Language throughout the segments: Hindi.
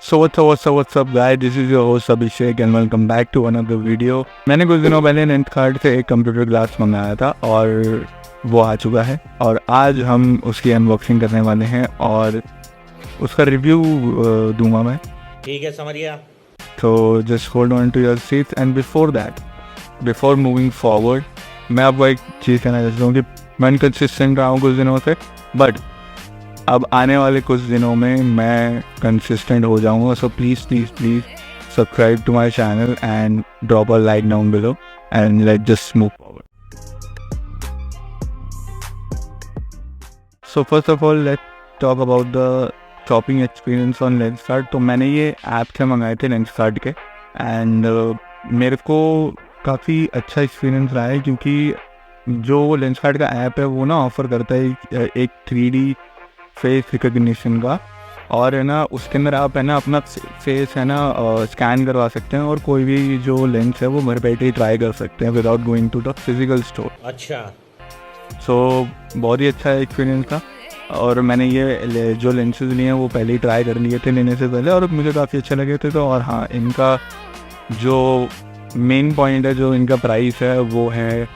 So what's up guys, this is your host Abhishek and welcome back to another video। मैंने कुछ दिनों पहले लेंसकार्ट से एक कंप्यूटर ग्लास मंगाया था और वो आ चुका है और आज हम उसकी अनबॉक्सिंग करने वाले हैं और उसका रिव्यू दूंगा मैं। ठीक है, समझ गया। तो just hold on to your seats and before moving forward मैं आपको एक चीज़ कहना चाहता हूँ कि मैं इनकन्सिस्टेंट रहा हूँ कुछ दिनों से, बट अब आने वाले कुछ दिनों में मैं कंसिस्टेंट हो जाऊंगा। So please subscribe to my channel and drop a like down below and let's just move forward. So first of all let's talk about the shopping experience on Lenskart. तो मैंने ये ऐप से मंगाए थे लेंसकार्ट के एंड मेरे को काफ़ी अच्छा एक्सपीरियंस रहा है क्योंकि जो लेंसकार्ट का ऐप है वो ना ऑफ़र करता है एक 3D फेस रिकग्निशन का, और है ना उसके अंदर आप है ना अपना फेस है ना स्कैन करवा सकते हैं और कोई भी जो लेंस है वो घर बैठे ही ट्राई कर सकते हैं without going to the physical store. अच्छा। सो बहुत ही अच्छा एक्सपीरियंस था और मैंने ये जो लेंसेज लिए हैं वो पहले ही ट्राई कर लिए थे लेने से पहले और मुझे काफ़ी अच्छे लगे थे। तो और हाँ, इनका जो मेन पॉइंट है, जो इनका प्राइस है वो है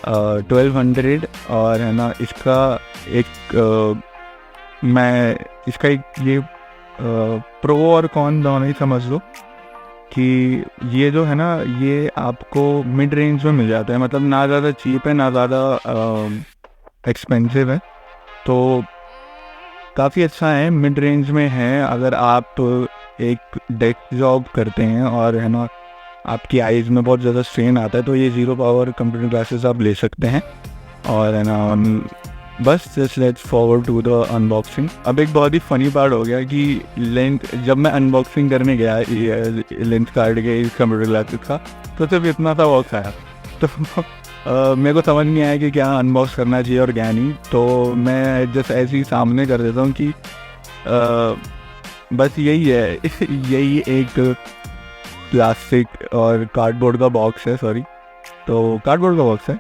1200 और है ना इसका एक मैं इसका एक ये प्रो और कॉन दोनों ही समझ लो कि ये जो है ना ये आपको मिड रेंज में मिल जाता है, मतलब ना ज़्यादा चीप है ना ज़्यादा एक्सपेंसिव है, तो काफ़ी अच्छा है, मिड रेंज में है। अगर आप एक डेस्क जॉब करते हैं और है ना आपकी आइज़ में बहुत ज़्यादा स्ट्रेन आता है तो ये ज़ीरो पावर कंप्यूटर ग्लासेस आप ले सकते हैं। और है ना बस just let's forward to the unboxing. अब एक बहुत ही फ़नी पार्ट हो गया कि जब मैं अनबॉक्सिंग करने गया लेंसकार्ट के इस कंप्यूटर ग्लासेस का तो सिर्फ इतना सा बॉक्स आया, तो मेरे को समझ नहीं आया कि क्या अनबॉक्स करना चाहिए और क्या नहीं, तो मैं जस्ट ऐसे ही सामने कर देता हूँ कि बस यही है यही एक प्लास्टिक और कार्डबोर्ड का बॉक्स है, तो कार्डबोर्ड का बॉक्स है।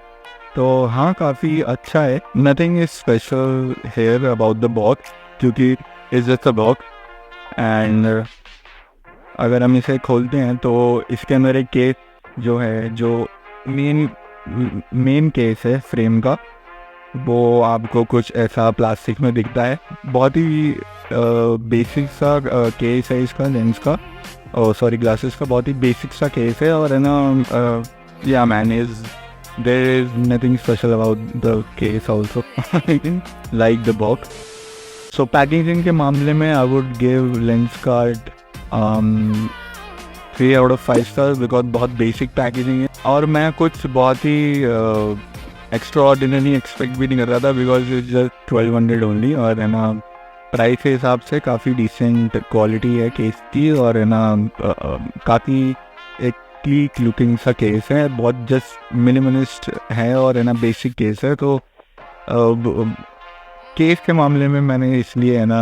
तो हाँ, काफ़ी अच्छा है। Nothing is special here about the box क्योंकि it's just a box and अगर हम इसे खोलते हैं तो इसके अंदर एक केस जो है, जो मेन केस है फ्रेम का, वो आपको कुछ ऐसा प्लास्टिक में दिखता है। बहुत ही बेसिक सा केस है इसका, लेंस का ग्लासेस का बहुत ही बेसिक सा केस है। और है ना या man there is nothing special about the case also like the box. So packaging के मामले में I would give Lenskart 3 out of 5 stars because बहुत basic packaging है और मैं कुछ बहुत ही extraordinary expect भी नहीं कर रहा था because it's just 1200 only। और है ना प्राइस के हिसाब से काफ़ी decent क्वालिटी है केस की और है ना काफ़ी एक क्लीक लुकिंग सा केस है, बहुत जस्ट मिनिमलिस्ट है और है ना बेसिक केस है। तो केस के मामले में मैंने इसलिए है ना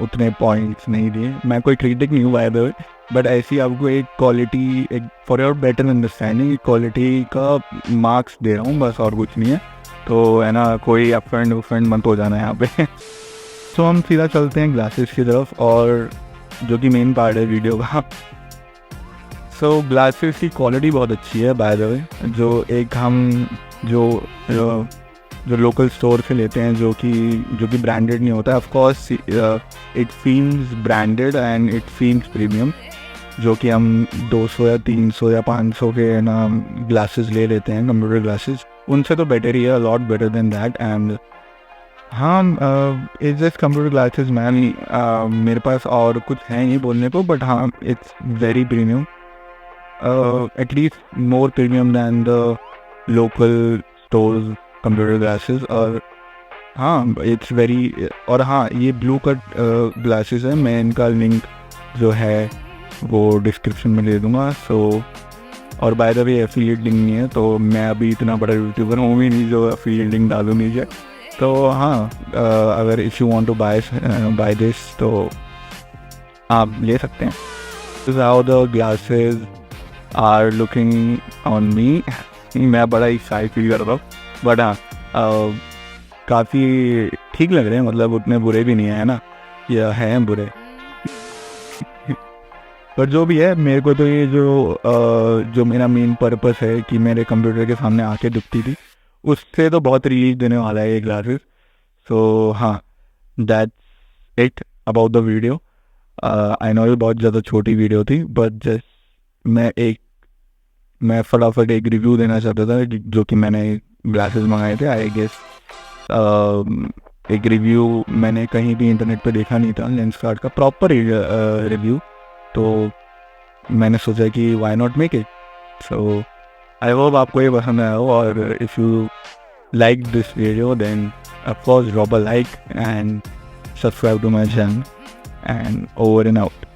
उतने पॉइंट्स नहीं दिए। मैं कोई क्रिटिक नहीं हूँ बाय द वे, बट ऐसी आपको एक क्वालिटी, एक for your better understanding quality का मार्क्स दे रहा हूँ बस, और कुछ नहीं है। तो है ना कोई अफेंड मत हो जाना यहाँ पे। तो हम सीधा चलते हैं ग्लासेस की तरफ, और जो कि मेन पार्ट है वीडियो का। सो ग्लासेस की क्वालिटी बहुत अच्छी है बाय द वे। जो एक हम जो लोकल स्टोर से लेते हैं जो कि ब्रांडेड नहीं होता है, of course it feels branded and it feels premium, जो कि हम 200 या 300 या 500 के ना ग्लासेस ले लेते हैं कंप्यूटर ग्लासेस, उनसे तो बेटर ही है, lot better than that. And हाँ, it's just computer glasses man. मेरे पास और कुछ है नहीं बोलने को, बट हाँ it's very premium, at least more premium than the local stores computer glasses। और हाँ it's very, और हाँ ये ब्लू कट ग्लासेस है, मैं इनका लिंक जो है वो डिस्क्रिप्शन में दे दूँगा। सो और by the way affiliate link नहीं है, तो मैं अभी इतना बड़ा यूट्यूबर हूँ भी नहीं जो एफिलिएट लिंक डालूँ नीचे। तो हाँ, अगर if you want to buy this तो आप ले सकते हैं। This how the glasses are looking on me. मैं बड़ा ही शाई फील कर रहा हूँ, बट हाँ काफ़ी ठीक लग रहे हैं, मतलब उतने बुरे भी नहीं है ना, या हैं बुरे। पर जो भी है, मेरे को तो ये जो मेरा मेन पर्पस है कि मेरे कंप्यूटर के सामने आके दिखती थी, उससे तो बहुत रिलीफ देने वाला है ये ग्लासेस. सो हाँ, that's it about the video. I know ये बहुत ज़्यादा छोटी वीडियो थी, बट जस्ट मैं फटाफट एक रिव्यू देना चाहता था जो कि मैंने ग्लासेस मंगाए थे. आई गेस एक रिव्यू मैंने कहीं भी इंटरनेट पे देखा नहीं था लेंसकार्ट का प्रॉपर रिव्यू. तो मैंने सोचा कि why not make it. So I hope आपको ये पसंद आया हो, और if you like this video, then of course drop a like and subscribe to my channel, and over and out.